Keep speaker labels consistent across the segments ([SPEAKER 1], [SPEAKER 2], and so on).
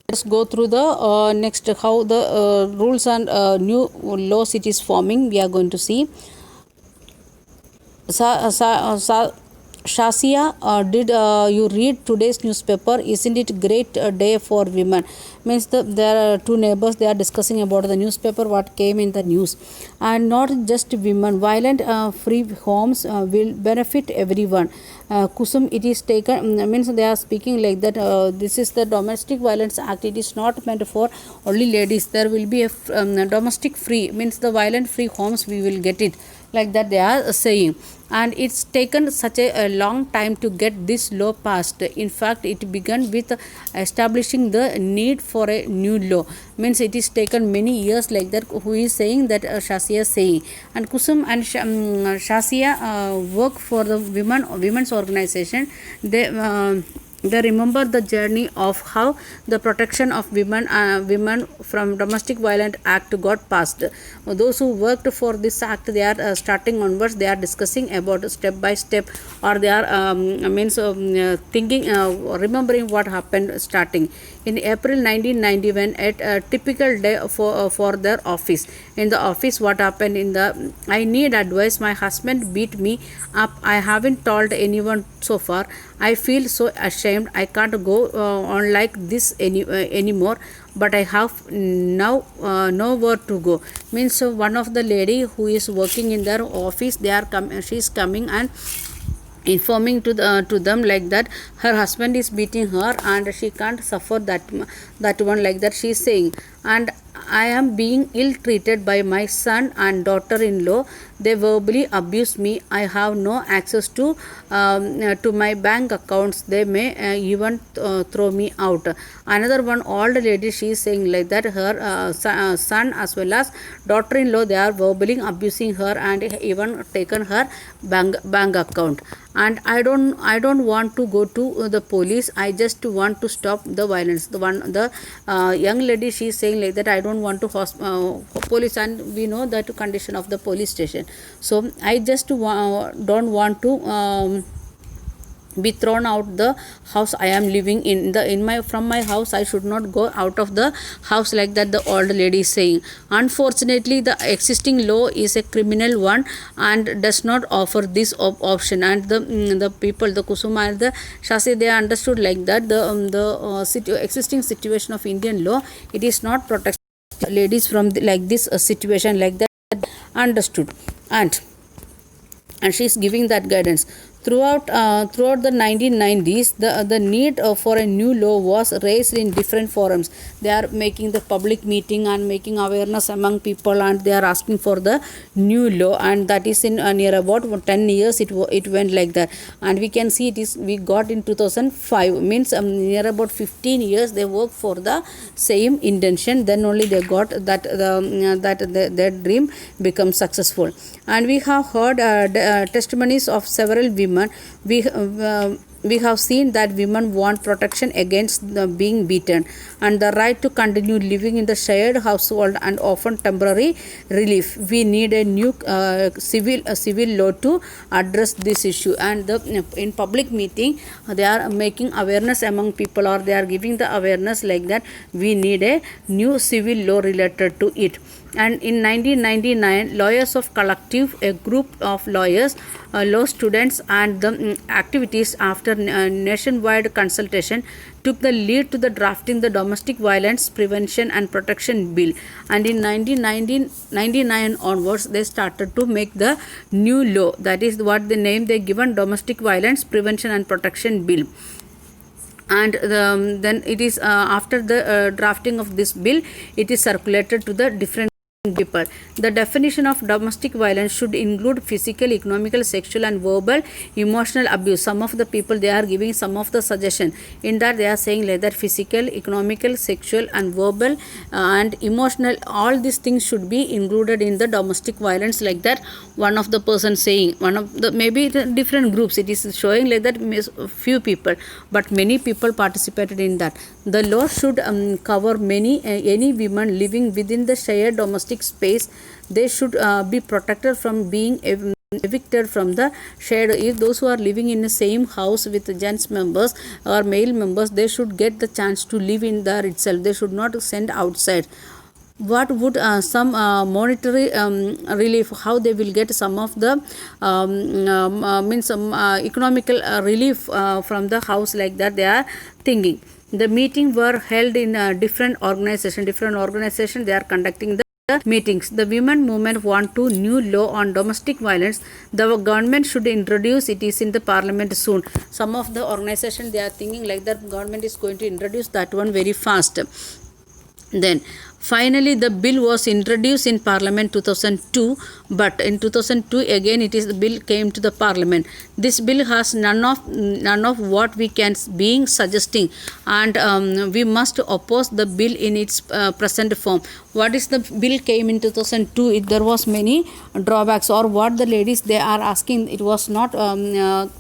[SPEAKER 1] Let's go through the next how the rules and new laws it is forming. We are going to see. Shasia, did you read today's newspaper? Isn't it great day for women? Means there are two neighbors. They are discussing about the newspaper, what came in the news, and not just women. Violent free homes will benefit everyone. Kusum, it is taken means they are speaking like that. This is the Domestic Violence Act. It is not meant for only ladies. There will be a domestic free means the violent free homes we will get it like that they are saying, and it's taken such a long time to get this law passed. In fact, it began with establishing the need for a new law, means it is taken many years like that. Who is saying that? Shasia saying. And Kusum and Shasia work for the women's organization. They remember the journey of how the protection of women from domestic violence act got passed. Those who worked for this act, they are starting onwards, they are discussing about step by step, or they are thinking, remembering what happened starting in April 1991 at a typical day for their office. In the office, what happened in the, I need advice, my husband beat me up, I haven't told anyone so far, I feel so ashamed, I can't go on like this anymore, but I have now nowhere to go. Means one of the lady who is working in their office, they are she is coming and informing to them like that her husband is beating her and she can't suffer that one, like that she is saying. And I am being ill treated by my son and daughter-in-law. They verbally abuse me. I have no access to my bank accounts. They may even throw me out. Another one old lady, she is saying like that her son as well as daughter-in-law, they are verbally abusing her and even taken her bank account. And I don't want to go to the police. I just want to stop the violence. The young lady, she is saying like that I don't want to police, and we know that condition of the police station. So I just don't want to be thrown out the house I am living from my house. I should not go out of the house, like that the old lady is saying. Unfortunately, the existing law is a criminal one and does not offer this option. And the people, the Kusuma and the Shasi, they understood like that the existing situation of Indian law, it is not protecting ladies from like this situation, like that understood. And she is giving that guidance. Throughout the 1990s, the need for a new law was raised in different forums. They are making the public meeting and making awareness among people, and they are asking for the new law, and that is in near about 10 years it went like that. And we can see we got in 2005, means near about 15 years they worked for the same intention. Then only they got that their dream becomes successful. And we have heard testimonies of several women. We have seen that women want protection against being beaten and the right to continue living in the shared household and often temporary relief. We need a new civil law to address this issue. And in public meeting, they are making awareness among people, or they are giving the awareness like that we need a new civil law related to it. And in 1999, Lawyers of Collective, a group of lawyers, law students and the activities after nationwide consultation took the lead to the drafting the Domestic Violence Prevention and Protection Bill. And in 1999 onwards, they started to make the new law. That is what the name they given, Domestic Violence Prevention and Protection Bill. And then it is after the drafting of this bill, it is circulated to the different people. The definition of domestic violence should include physical, economical, sexual and verbal, emotional abuse. Some of the people, they are giving some of the suggestion. In that they are saying like that physical, economical, sexual and verbal and emotional, all these things should be included in the domestic violence, like that one of the person saying. One of the maybe the different groups, it is showing like that few people, but many people participated in that. The law should cover any women living within the shared domestic space. They should be protected from being evicted from the shared. If those who are living in the same house with gents members or male members, they should get the chance to live in there itself. They should not send outside. What would some monetary relief, how they will get some of the means some economical relief from the house, like that they are thinking. The meeting were held in different organization they are conducting the meetings. The women movement want to new law on domestic violence. The government should introduce it is in the parliament soon. Some of the organization they are thinking like that government is going to introduce that one very fast. Then finally the bill was introduced in parliament 2002, but in 2002 again it is the bill came to the parliament. This bill has none of what we can being suggesting, and we must oppose the bill in its present form. What is the bill came in 2002? There was many drawbacks, or what the ladies they are asking, it was not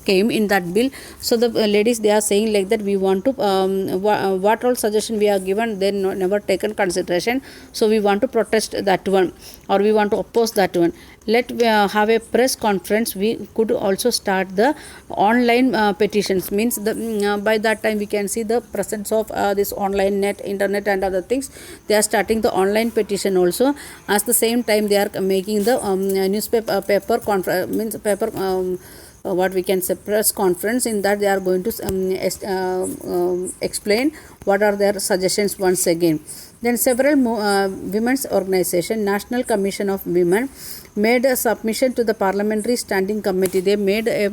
[SPEAKER 1] came in that bill. So the ladies they are saying like that we want to what all suggestion we are given, they never taken consideration. So we want to protest that one, or we want to oppose that one. Let have a press conference. We could also start the online petitions. Means the by that time we can see the presence of this online internet and other things. They are starting the online petition also. At the same time they are making the newspaper paper conference, means paper what we can say press conference. In that they are going to explain what are their suggestions once again. Then several women's organization, National Commission of Women, made a submission to the Parliamentary Standing Committee. They made a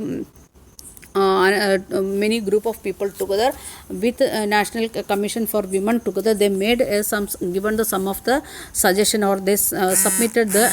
[SPEAKER 1] many group of people together with National Commission for Women together. They made given the some of the suggestion, or they submitted the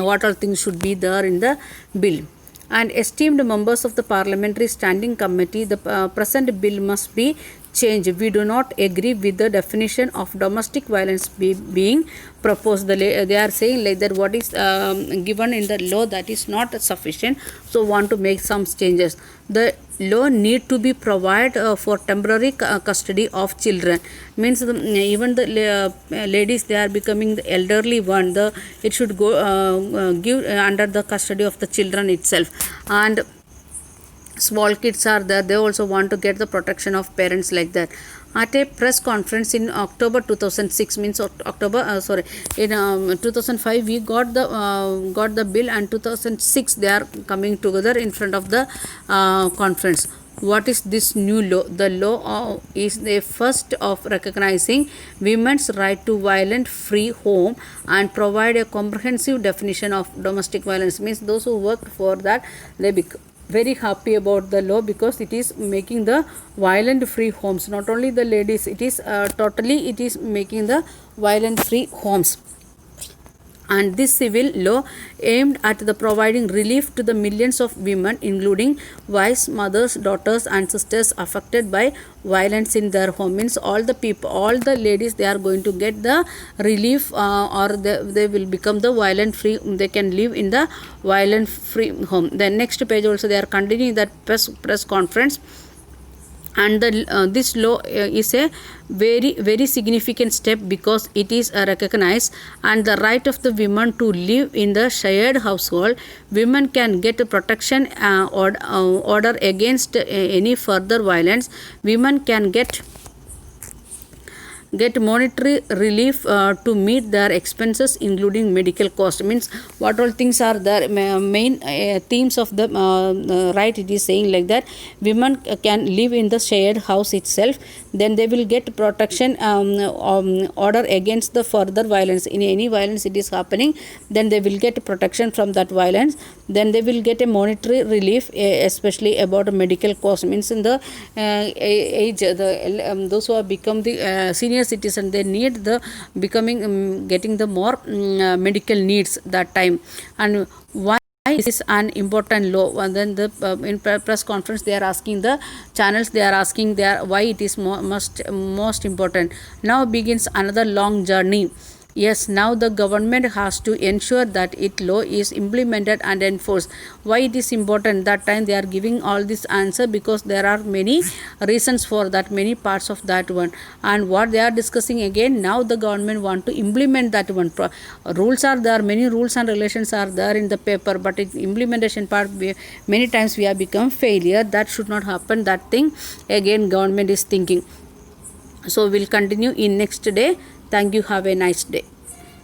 [SPEAKER 1] what all things should be there in the bill. And esteemed members of the Parliamentary Standing Committee, the present bill must be changed. We do not agree with the definition of domestic violence being proposed. They are saying like that what is given in the law, that is not sufficient, so want to make some changes. The law need to be provided for temporary custody of children. Means even the ladies they are becoming the elderly one, it should go give under the custody of the children itself. And small kids are there, they also want to get the protection of parents, like that. At a press conference in October 2006, means October in 2005 we got the bill, and 2006 they are coming together in front of the conference. What is this new law? The law is the first of recognizing women's right to violent-free home and provide a comprehensive definition of domestic violence. Means those who worked for that, they become very happy about the law, because it is making the violent free homes. Not only the ladies, it is totally it is making the violent free homes. And this civil law aimed at the providing relief to the millions of women, including wives, mothers, daughters and sisters affected by violence in their home. Means all the people, all the ladies, they are going to get the relief, or they will become the violent free, they can live in the violent free home. The next page also they are continuing that press conference. And this law is a very significant step, because it is recognized and the right of the women to live in the shared household. Women can get protection order against any further violence. Women can get monetary relief to meet their expenses, including medical cost. Means what all things are the main themes of the right. It is saying like that women can live in the shared house itself, then they will get protection order against the further violence. In any violence it is happening, then they will get protection from that violence. Then they will get a monetary relief, especially about medical cost. Means in the age, those who have become the senior citizen, they need the becoming getting the more medical needs that time. And why is this an important law? And then the in press conference they are asking the channels, they are asking why it is most important. Now begins another long journey Yes, now the government has to ensure that it law is implemented and enforced. Why it is important? That time they are giving all this answer because there are many reasons for that, many parts of that one. And what they are discussing again, now the government want to implement that one. Rules are there, many rules and regulations are there in the paper, but in implementation part, many times we have become failure. That should not happen. That thing again government is thinking. So we'll continue in next day. Thank you. Have a nice day.